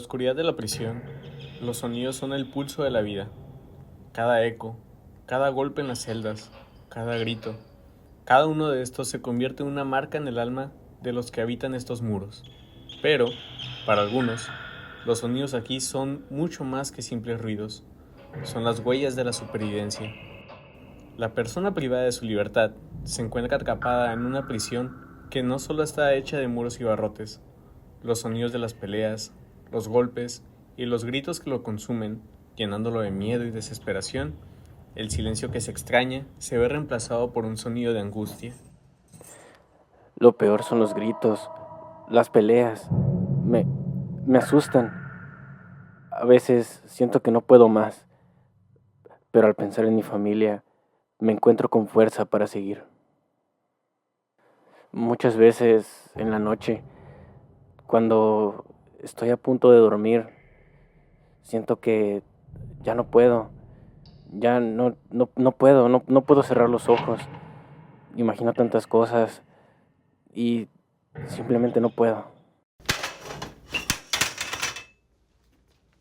En la oscuridad de la prisión, los sonidos son el pulso de la vida. Cada eco, cada golpe en las celdas, cada grito, cada uno de estos se convierte en una marca en el alma de los que habitan estos muros. Pero, para algunos, los sonidos aquí son mucho más que simples ruidos. Son las huellas de la supervivencia. La persona privada de su libertad se encuentra atrapada en una prisión que no solo está hecha de muros y barrotes. Los sonidos de las peleas, los golpes y los gritos que lo consumen, llenándolo de miedo y desesperación, el silencio que se extraña se ve reemplazado por un sonido de angustia. Lo peor son los gritos, las peleas. Me asustan. A veces siento que no puedo más, pero al pensar en mi familia, me encuentro con fuerza para seguir. Muchas veces en la noche, cuando estoy a punto de dormir, siento que ya no puedo, ya no puedo, no puedo cerrar los ojos. Imagino tantas cosas y simplemente no puedo.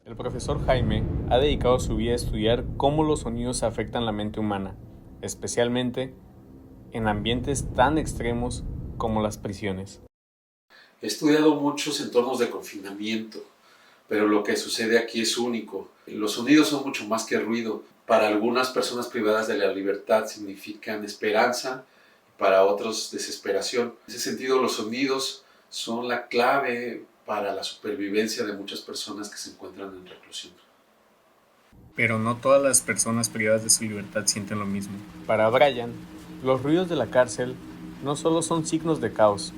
El profesor Jaime ha dedicado su vida a estudiar cómo los sonidos afectan la mente humana, especialmente en ambientes tan extremos como las prisiones. He estudiado muchos entornos de confinamiento, pero lo que sucede aquí es único. Los sonidos son mucho más que ruido. Para algunas personas privadas de la libertad significan esperanza, para otros desesperación. En ese sentido, los sonidos son la clave para la supervivencia de muchas personas que se encuentran en reclusión. Pero no todas las personas privadas de su libertad sienten lo mismo. Para Brian, los ruidos de la cárcel no solo son signos de caos,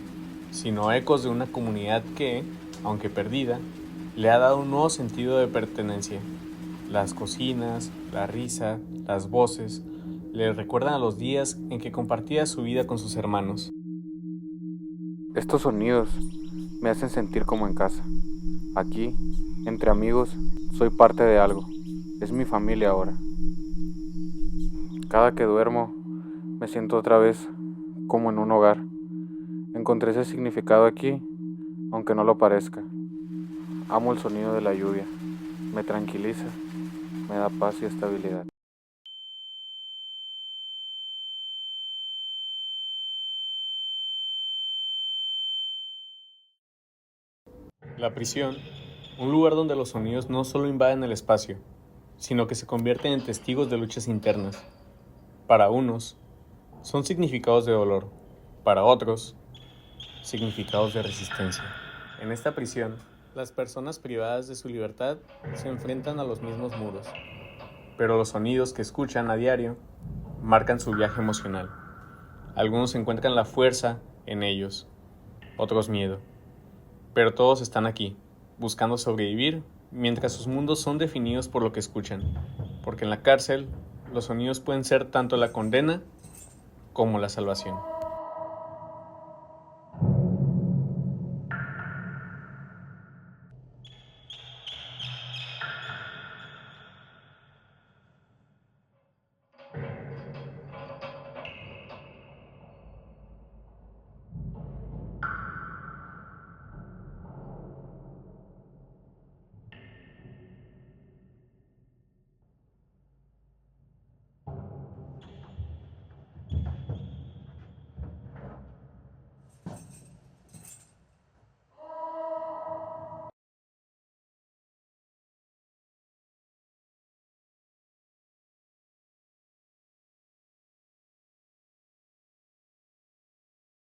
sino ecos de una comunidad que, aunque perdida, le ha dado un nuevo sentido de pertenencia. Las cocinas, la risa, las voces, le recuerdan a los días en que compartía su vida con sus hermanos. Estos sonidos me hacen sentir como en casa. Aquí, entre amigos, soy parte de algo. Es mi familia ahora. Cada que duermo, me siento otra vez como en un hogar. Encontré ese significado aquí, aunque no lo parezca. Amo el sonido de la lluvia. Me tranquiliza, me da paz y estabilidad. La prisión, un lugar donde los sonidos no solo invaden el espacio, sino que se convierten en testigos de luchas internas. Para unos, son significados de dolor, para otros, significados de resistencia. En esta prisión, las personas privadas de su libertad se enfrentan a los mismos muros, pero los sonidos que escuchan a diario marcan su viaje emocional. Algunos encuentran la fuerza en ellos, otros miedo, pero todos están aquí, buscando sobrevivir mientras sus mundos son definidos por lo que escuchan, porque en la cárcel los sonidos pueden ser tanto la condena como la salvación.